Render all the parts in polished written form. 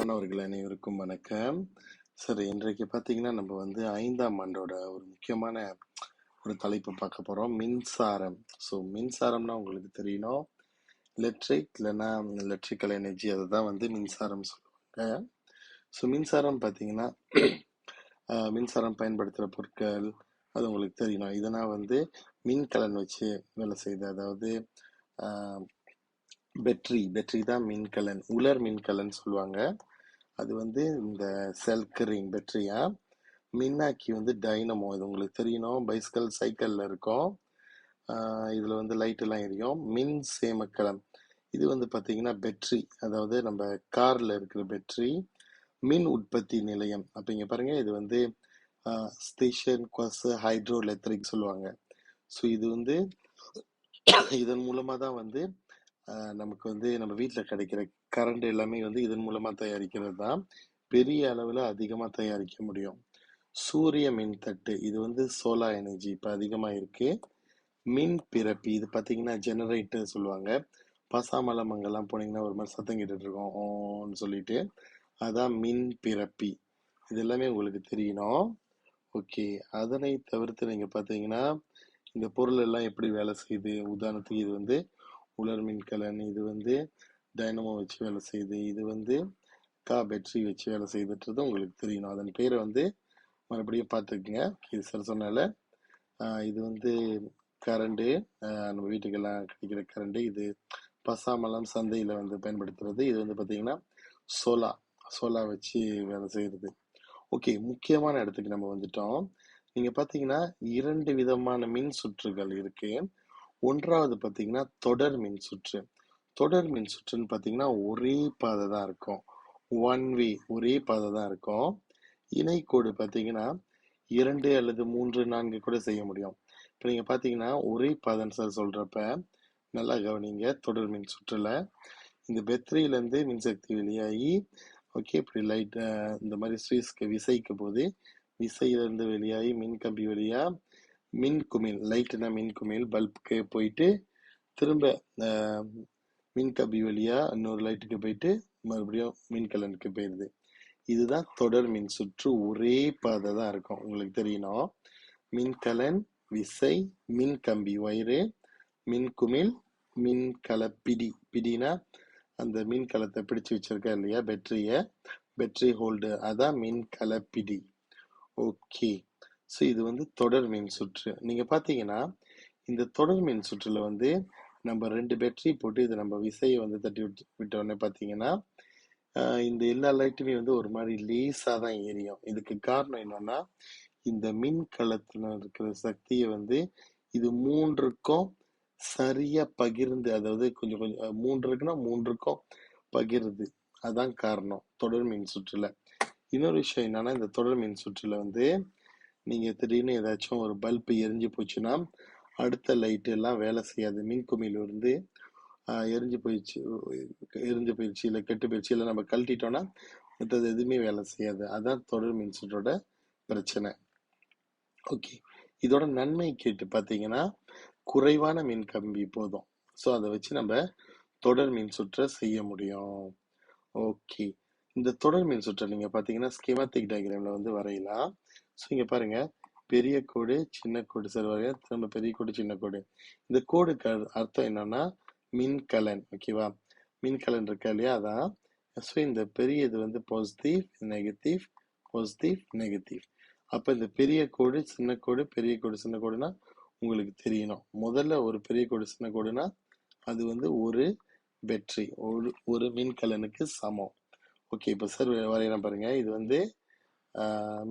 மாணவர்கள் அனைவருக்கும் வணக்கம். சரி, இன்றைக்கு பார்த்தீங்கன்னா நம்ம வந்து 5ஆம் ஆண்டோட ஒரு முக்கியமான ஒரு தலைப்பு பார்க்க போறோம். மின்சாரம். ஸோ மின்சாரம்னா உங்களுக்கு தெரியணும், எலக்ட்ரிக் இல்லைன்னா எலக்ட்ரிக்கல் எனர்ஜி, அதை தான் வந்து மின்சாரம் சொல்லுவாங்க. ஸோ மின்சாரம் பார்த்தீங்கன்னா மின்சாரம் பயன்படுத்துகிற பொருட்கள் அது உங்களுக்கு தெரியணும். இதனால் வந்து மின்கலன் வச்சு வேலை செய்யுது. அதாவது பெட்ரி தான் மின்கலன், உலர் மின்கலன் சொல்லுவாங்க. அது வந்து இந்த செல்கரிங் பேட்டரியா, மின்னாக்கி வந்து டைனமோ. இது உங்களுக்கு தெரியணும், பைஸ்கல் சைக்கிளில் இருக்கும். இதில் வந்து லைட் எல்லாம் எரியும். மின் சேமக்கலம், இது வந்து பார்த்தீங்கன்னா பெட்ரி, அதாவது நம்ம காரில் இருக்கிற பெட்ரி. மின் உற்பத்தி நிலையம், அப்போ இங்கே பாருங்க, இது வந்து ஸ்டேஷன் குவஸ் ஹைட்ரோ எலக்ட்ரிக் சொல்லுவாங்க. ஸோ இது வந்து இதன் மூலமாக தான் வந்து நமக்கு வந்து நம்ம வீட்டில் கிடைக்கிற கரண்ட் எல்லாமே வந்து இதன் மூலமாக தயாரிக்கிறது தான். பெரிய அளவில் அதிகமாக தயாரிக்க முடியும். சூரிய மின்தட்டு, இது வந்து சோலார் எனர்ஜி இப்போ அதிகமாக இருக்கு. மின் பிறப்பி, இது பார்த்தீங்கன்னா ஜெனரேட்டர் சொல்லுவாங்க. பசாமலம் அங்கெல்லாம் போனீங்கன்னா ஒரு மாதிரி சத்தம் கேட்டுட்டு இருக்கோம் ஓன்னு சொல்லிட்டு, அதான் மின் பிறப்பி. இது எல்லாமே உங்களுக்கு தெரியணும். ஓகே, அதனை தவிர்த்து நீங்கள் பார்த்தீங்கன்னா இந்த பொருள் எல்லாம் எப்படி வேலை செய்யுது. உதாரணத்துக்கு இது வந்து உலர் மின்கலன், இது வந்து டைனமோ வச்சு வேலை செய்யுது, இது வந்து பேட்டரி வச்சு வேலை செய்துன்றது உங்களுக்கு தெரியணும். அதன் பேரை வந்து மறுபடியும் பார்த்துக்குங்க. இது சார் சொன்னால இது வந்து கரண்டு, நம்ம வீட்டுக்கெல்லாம் கிடைக்கிற கரண்டு. இது பசாமலம் சந்தையில் வந்து பயன்படுத்துறது. இது வந்து பார்த்தீங்கன்னா சோலா வச்சு வேலை செய்கிறது. ஓகே, முக்கியமான இடத்துக்கு நம்ம வந்துட்டோம். நீங்கள் பார்த்தீங்கன்னா 2 விதமான மின் சுற்றுகள் இருக்கு. ஒன்றாவது பார்த்தீங்கன்னா தொடர் மின் சுற்று. தொடர் மின் சுற்றுன்னு பார்த்தீங்கன்னா ஒரே பாதை தான் இருக்கும், ஒன் வே, ஒரே பாதை தான் இருக்கும். இணைக்கோடு பார்த்தீங்கன்னா 2 அல்லது 3, 4 கூட செய்ய முடியும். இப்போ நீங்கள் பார்த்தீங்கன்னா ஒரே பாதைன்னு சார் சொல்கிறப்ப நல்லா கவனிங்க. தொடர் மின் சுற்றுல இந்த பேட்டரியிலேருந்து மின்சக்தி வெளியாகி, ஓகே, இப்படி லைட் இந்த மாதிரி ஸ்விட்ச்க்கு விசைக்கும் போது விசையிலேருந்து வெளியாகி மின் கம்பி வழியா மின் குமிழ், லைட்னா மின் குமிழ் பல்புக்கு போயிட்டு திரும்ப மின் கம்பி வழியா இன்னொரு லைட்டுக்கு போயிட்டு மறுபடியும் மின்கலனுக்கு போயிடுது. இதுதான் தொடர் மின் சுற்று. ஒரே பாதை தான் இருக்கும், உங்களுக்கு தெரியணும். மின்கலன், விசை, மின் கம்பி வயிறு, மின் குமிழ், மின்கலப்பிடி. பிடினா அந்த மின்கலத்தை பிடிச்சு வச்சிருக்கா இல்லையா, பேட்டரி ஹோல்டர், அதான் மின்கலப்பிடி. ஓகே, ஸோ இது வந்து தொடர் மின் சுற்று. நீங்க பாத்தீங்கன்னா இந்த தொடர் மின் சுற்றுல வந்து நம்ம 2 பேட்டரி போட்டு இதை நம்ம விசையை வந்து தட்டி விட்ட உடனே பாத்தீங்கன்னா இந்த எல்லா லைட்டுமே வந்து ஒரு மாதிரி லேசா தான் எரியும். இதுக்கு காரணம் என்னன்னா, இந்த மின்கலத்துல இருக்கிற சக்தியை வந்து இது 3க்கும் சரியா பகிர்ந்து, அதாவது கொஞ்சம் கொஞ்சம் 3 இருக்குன்னா 3க்கும் பகிருது. அதான் காரணம் தொடர் மின் சுற்றுல. இன்னொரு விஷயம் என்னன்னா, இந்த தொடர் மின் சுற்றுல வந்து நீங்க திடீர்னு ஏதாச்சும் ஒரு பல்ப் எரிஞ்சு போச்சுன்னா அடுத்த லைட் எல்லாம் வேலை செய்யாது. மின்குமிழ் இருந்து எரிஞ்சு போயிடுச்சு இல்லை கெட்டு போயிடுச்சு இல்லை நம்ம கழட்டிட்டோம்னா மற்றது எதுவுமே வேலை செய்யாது. அதான் தொடர் மின் சுற்றோட பிரச்சனை. ஓகே, இதோட நன்மை கேட்டு பார்த்தீங்கன்னா குறைவான மின் கம்பி போதும். ஸோ அதை வச்சு நம்ம தொடர் மின் சுற்றை செய்ய முடியும். ஓகே, இந்த தொடர் மின் சுற்றை நீங்கள் பார்த்தீங்கன்னா ஸ்கீமாட்டிக் டயக்ராமில் வந்து வரையலாம். ஸோ இங்கே பாருங்க, பெரிய கோடு சின்ன கோடு சார் வரைய, திரும்ப பெரிய கோடு சின்ன கோடு. இந்த கோடுக்கு அர்த்தம் என்னன்னா மின்கலன். ஓகேவா, மின்கலன் இருக்கா இல்லையா, அதான். ஸோ இந்த பெரிய இது வந்து பாசிட்டிவ் நெகட்டிவ், பாசிட்டிவ் நெகட்டிவ். அப்போ இந்த பெரிய கோடு சின்ன கோடு, பெரிய கோடு சின்ன கோடுனா உங்களுக்கு தெரியணும். முதல்ல ஒரு பெரிய கோடு சின்ன கோடுனா அது வந்து ஒரு பேட்டரி, ஒரு மின்கலனுக்கு சமம். ஓகே, இப்போ சார் வரையலாம் பாருங்க. இது வந்து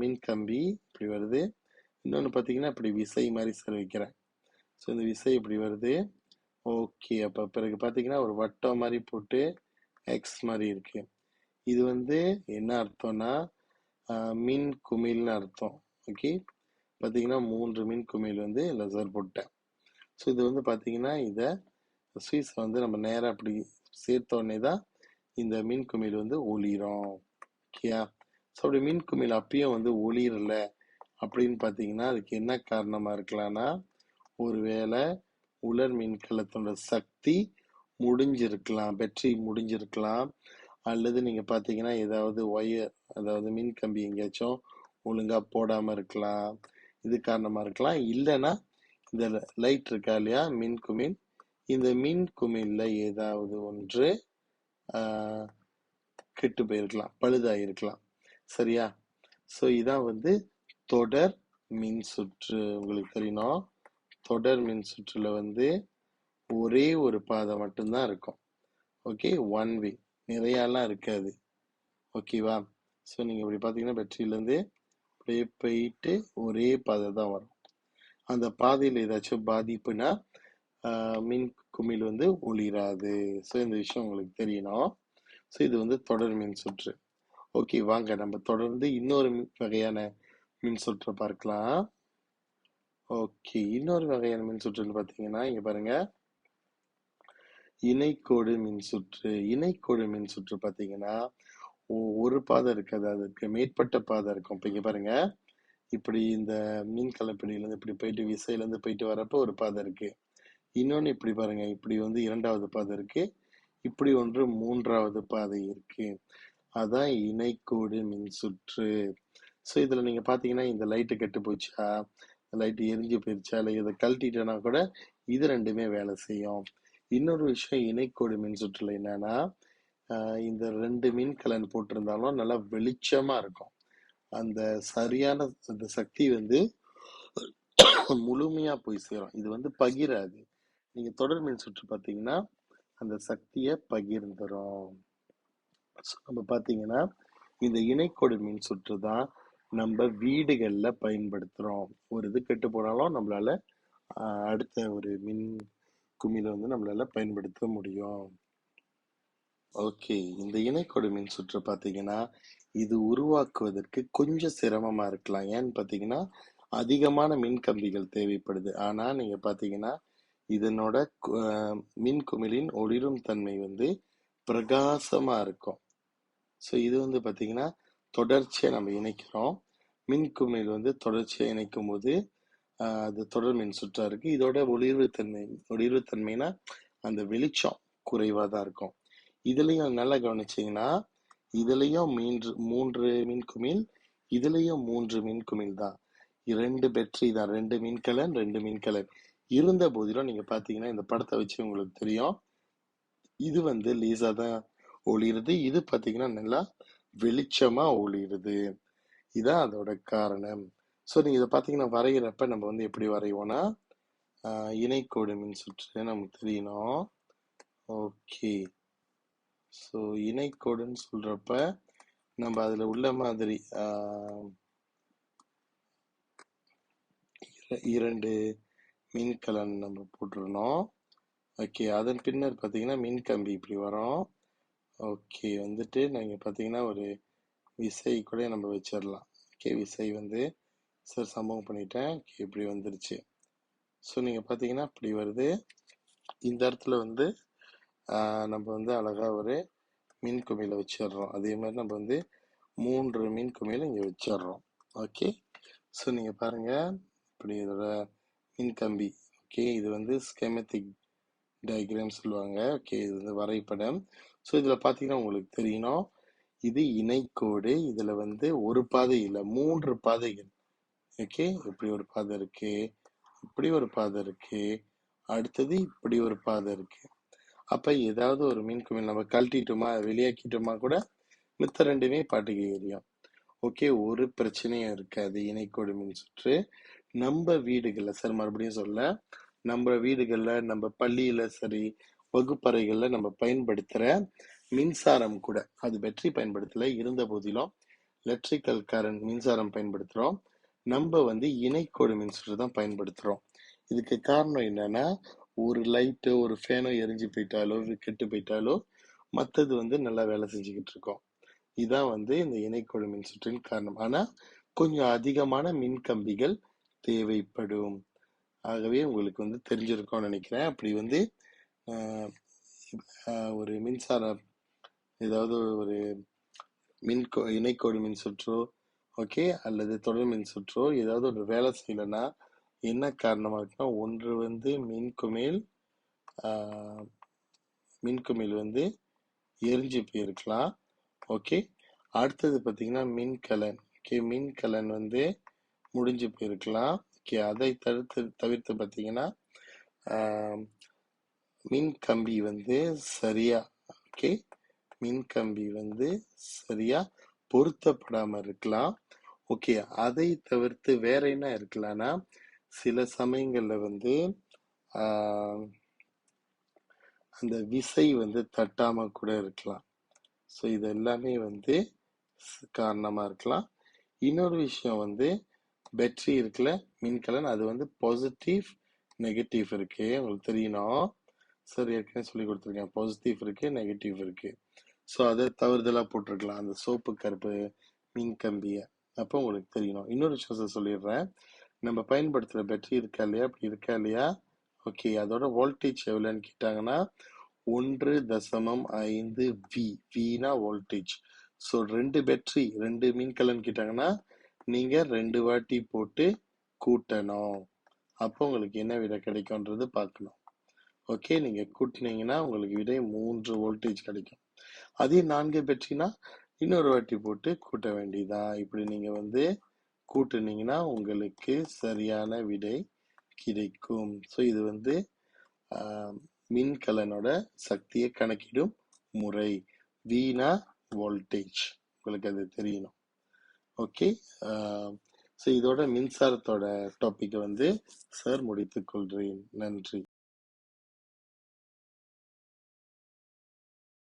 மின் கம்பி இப்படி வருது. இன்னொன்று பார்த்தீங்கன்னா இப்படி விசை மாதிரி சார் வைக்கிறேன். ஸோ இந்த விசை இப்படி வருது. ஓகே, அப்போ பிறகு பார்த்தீங்கன்னா ஒரு வட்டம் மாதிரி போட்டு எக்ஸ் மாதிரி இருக்கு. இது வந்து என்ன அர்த்தம்னா மின் குமிழ்னு அர்த்தம். ஓகே, பார்த்தீங்கன்னா 3 மின் குமிழ் வந்து லெசர் போட்டேன். ஸோ இது வந்து பார்த்தீங்கன்னா இதை ஸ்விட்ச் வந்து நம்ம நேராக அப்படி சேர்த்த உடனே தான் இந்த மின் குமிழ் வந்து ஒளிரும். ஓகேயா, ஸோ அப்படி மின் குமிழ் அப்பயும் வந்து ஒளிரல அப்படின்னு பார்த்தீங்கன்னா அதுக்கு என்ன காரணமாக இருக்கலாம்னா, ஒருவேளை உலர் மின்கலத்தோட சக்தி முடிஞ்சிருக்கலாம், பேட்டரி முடிஞ்சிருக்கலாம், அல்லது நீங்க பார்த்தீங்கன்னா ஏதாவது ஒயர், அதாவது மின் கம்பி எங்கேயாச்சும் ஒழுங்கா போடாம இருக்கலாம். இது காரணமா இருக்கலாம். இல்லைன்னா இந்த லைட் இருக்கா இல்லையா, மின் குமிழ், இந்த மின் குமிழ்ல ஏதாவது ஒன்று ஆஹ், கெட்டு போயிருக்கலாம், பழுதாயிருக்கலாம். சரியா? ஸோ இதான் வந்து தொடர் மின் சுற்று. உங்களுக்கு தெரியணும், தொடர் மின் சுற்றுல வந்து ஒரே ஒரு பாதை மட்டும்தான் இருக்கும். ஓகே, ஒன் வே, நிறையாலாம் இருக்காது. ஓகேவா? ஸோ நீங்கள் இப்படி பார்த்தீங்கன்னா பேட்டரியிலேருந்து அப்படியே போயிட்டு ஒரே பாதை தான் வரும். அந்த பாதையில் ஏதாச்சும் பாதிப்புனா மின் குமிழ் வந்து ஒளிராது. ஸோ இந்த விஷயம் உங்களுக்கு தெரியணும். ஸோ இது வந்து தொடர் மின் சுற்று. ஓகே, வாங்க நம்ம தொடர்ந்து இன்னொரு வகையான மின் சுற்றை பார்க்கலாம். ஓகே, இன்னொரு வகையான மின் சுற்றுன்னு பார்த்தீங்கன்னா இங்க பாருங்க, இணைக்கோடு மின் சுற்று. இணைக்கோடு மின் சுற்று பார்த்தீங்கன்னா ஒரு பாதை இருக்காது, அதுக்கு மேற்பட்ட பாதை இருக்கும். இப்போ இங்க பாருங்க, இப்படி இந்த மின் கலப்படியிலேருந்து இப்படி போயிட்டு விசையிலேருந்து போயிட்டு வரப்போ ஒரு பாதை இருக்கு. இன்னொன்று இப்படி பாருங்க, இப்படி வந்து இரண்டாவது பாதை இருக்கு, இப்படி ஒன்று மூன்றாவது பாதை இருக்கு. அதான் இணைக்கோடு மின் சுற்று. ஸோ இதில் நீங்கள் பார்த்தீங்கன்னா இந்த லைட்டு கெட்டு போச்சா, லைட்டு எரிஞ்சு போயிடுச்சா, இல்லை இதை கழட்டிட்டோன்னா கூட இது ரெண்டுமே வேலை செய்யும். இன்னொரு விஷயம் இணைக்கோடு மின் சுற்றுல என்னன்னா, இந்த ரெண்டு மின்கலன் போட்டிருந்தாலும் நல்லா வெளிச்சமா இருக்கும். அந்த சரியான அந்த சக்தி வந்து முழுமையா போய் சேரும். இது வந்து பகிராது. நீங்க தொடர் மின் சுற்று பார்த்தீங்கன்னா அந்த சக்தியை பகிர்ந்துரும். நம்ம பார்த்தீங்கன்னா இந்த இணைக்கோடு மின் சுற்று தான் நம்ம வீடுகள்ல பயன்படுத்துறோம். ஒரு இது கெட்டு போனாலும் நம்மளால அடுத்த ஒரு மின் குமிழை வந்து நம்மளால பயன்படுத்த முடியும். ஓகே, இந்த இணைக்கோடு மின் சுற்று பார்த்தீங்கன்னா இது உருவாக்குவதற்கு கொஞ்சம் சிரமமா இருக்கலாம். ஏன்னு பார்த்தீங்கன்னா அதிகமான மின் கம்பிகள் தேவைப்படுது. ஆனா நீங்க பார்த்தீங்கன்னா இதனோட மின் குமிழின் ஒளிரும் தன்மை வந்து பிரகாசமா இருக்கும். ஸோ இது வந்து பார்த்தீங்கன்னா தொடர்ச்சியா நம்ம இணைக்கிறோம். மின் குமிழ் வந்து தொடர்ச்சியா இணைக்கும் போது அது தொடர் மின் சுற்றா இருக்கு. இதோட ஒளிர்வு தன்மைனா அந்த வெளிச்சம் குறைவா தான் இருக்கும். இதுலயும் நல்லா கவனிச்சீங்கன்னா இதுலயும் மூன்று மின் குமிழ், இதுலயும் 3 மின் குமிழ் தான். 2 பேட்டரி தான், 2 மின்கலன் இருந்த போதிலும் நீங்க பாத்தீங்கன்னா இந்த படத்தை வச்சு உங்களுக்கு தெரியும், இது வந்து லேசா தான் ஒளிருது, இது பாத்தீங்கன்னா நல்லா வெளிச்சமா ஒளிருது. இதான் அதோட காரணம். ஸோ நீங்க இதை பாத்தீங்கன்னா வரைகிறப்ப நம்ம வந்து எப்படி வரைவோம்னா இணைக்கோடு மின் சுற்று நமக்கு தெரியணும். ஓகே, ஸோ இணைக்கோடுன்னு சொல்றப்ப நம்ம அதுல உள்ள மாதிரி இரண்டு மின்கலன் நம்ம போட்டுருணும். ஓகே, அதன் பின்னர் பார்த்தீங்கன்னா மின் கம்பி இப்படி வரும். ஓகே, வந்துட்டு நீங்கள் பார்த்தீங்கன்னா ஒரு விசை கூட நம்ம வச்சிடலாம். ஓகே, விசை வந்து சார் சம்பவம் பண்ணிட்டேன். ஓகே, இப்படி வந்துருச்சு. ஸோ நீங்கள் பார்த்தீங்கன்னா இப்படி வருது. இந்த இடத்துல வந்து நம்ம வந்து அழகா ஒரு மின் குமிழை வச்சிடுறோம். அதே மாதிரி நம்ம வந்து 3 மின் குமிழை இங்கே வச்சிடுறோம். ஓகே, ஸோ நீங்கள் பாருங்க, இப்படி இதோட மின் கம்பி. ஓகே, இது வந்து ஸ்கெமட்டிக் டயக்ராம் சொல்லுவாங்க. ஓகே, இது வந்து வரைபடம். ஸோ இதில் பார்த்தீங்கன்னா உங்களுக்கு தெரியணும், இது இணைக்கோடு. இதில் வந்து ஒரு பாதை இல்லை, 3 பாதைகள். ஓகே, இப்படி ஒரு பாதை இருக்கு, இப்படி ஒரு பாதை இருக்கு, அடுத்தது இப்படி ஒரு பாதை இருக்கு. அப்ப ஏதாவது ஒரு மின் குமிழ் நம்ம கழட்டிட்டோமா வெளியாக்கிட்டோமா கூட மித்த ரெண்டுமே பாட்டுக்கு எரியும். ஓகே, ஒரு பிரச்சனையும் இருக்காது இணைக்கோடு மின் சுற்று. நம்ம வீடுகள்ல சார் மறுபடியும் சொல்ல, நம்ம வீடுகள்ல நம்ம பள்ளியில சரி வகுப்பறைகள்ல நம்ம பயன்படுத்துற மின்சாரம் கூட அது பேட்டரி பயன்படுத்தல, இருந்த போதிலும் எலக்ட்ரிக்கல் கரண்ட் மின்சாரம் பயன்படுத்துறோம். நம்ம வந்து இணைக்கோடு மின்சுற்று தான் பயன்படுத்துறோம். இதுக்கு காரணம் என்னன்னா, ஒரு லைட்டோ ஒரு ஃபேனோ எரிஞ்சு போயிட்டாலோ கெட்டு போயிட்டாலோ மற்றது வந்து நல்லா வேலை செஞ்சுக்கிட்டு இருக்கோம். இதான் வந்து இந்த இணைக்கோடு மின்சுற்றின் காரணம். ஆனா கொஞ்சம் அதிகமான மின் கம்பிகள் தேவைப்படும். ஆகவே உங்களுக்கு வந்து தெரிஞ்சிருக்கும்னு நினைக்கிறேன். அப்படி வந்து ஒரு மின்சாரம் ஏதாவது ஒரு இணைக்கோடு மின் சுற்றோ ஓகே அல்லது தொடர் மின் சுற்றோ ஏதாவது ஒரு வேலை செய்யலைன்னா என்ன காரணமா இருக்குன்னா, ஒன்று வந்து மின்குமிழ் வந்து எரிஞ்சு போயிருக்கலாம், ஓகே. அடுத்தது பார்த்தீங்கன்னா மின்கலன். ஓகே, மின்கலன் வந்து முடிஞ்சு போயிருக்கலாம். ஓகே, அதை தவிர்த்து பார்த்தீங்கன்னா மின் கம்பி வந்து சரியா ஓகே மின் கம்பி வந்து சரியா பொருத்தப்படாம இருக்கலாம். ஓகே, அதை தவிர்த்து வேற என்ன இருக்கலாம்னா சில சமயங்கள்ல வந்து அந்த விசை வந்து தட்டாம கூட இருக்கலாம். ஸோ இது எல்லாமே வந்து காரணமா இருக்கலாம். இன்னொரு விஷயம் வந்து பேட்டரி இருக்குல்ல, மின்கலன், அது வந்து பாசிட்டிவ் நெகட்டிவ் இருக்கு. உங்களுக்கு தெரியணும். சார் ஏற்கனவே சொல்லி கொடுத்துருக்கேன். பாசிட்டிவ் இருக்கு, நெகட்டிவ் இருக்கு. ஸோ அதை தவறுதலா போட்டிருக்கலாம் அந்த சோப்பு கருப்பு மின் கம்பிய. அப்போ உங்களுக்கு தெரியணும். இன்னொரு விஷயம் சொல்லிடுறேன். நம்ம பயன்படுத்துற பேட்டரி இருக்கா இல்லையா, அப்படி இருக்கா இல்லையா, ஓகே, அதோட வோல்டேஜ் எவ்வளோன்னு கேட்டாங்கன்னா 1.5 வினா வோல்டேஜ். ஸோ 2 பேட்டரி 2 மின்கலன் கேட்டாங்கன்னா நீங்க 2 வாட்டி போட்டு கூட்டணும். அப்போ உங்களுக்கு என்ன விடை கிடைக்கும்ன்றது பார்க்கணும். ஓகே, நீங்க கூட்டினீங்கன்னா உங்களுக்கு விடை 3 வோல்டேஜ் கிடைக்கும். அதே 4 பேட்டரினா இன்னொரு வாட்டி போட்டு கூட்ட வேண்டியதான். இப்படி நீங்க வந்து கூட்டுனீங்கன்னா உங்களுக்கு சரியான விடை கிடைக்கும். ஸோ இது வந்து மின்கலனோட சக்தியை கணக்கிடும் முறை. வீணா வோல்டேஜ், உங்களுக்கு அது தெரியணும். ஓகே, ஸோ இதோட மின்சாரத்தோட டாபிக் வந்து சார் முடித்துக் கொள்கிறேன். நன்றி.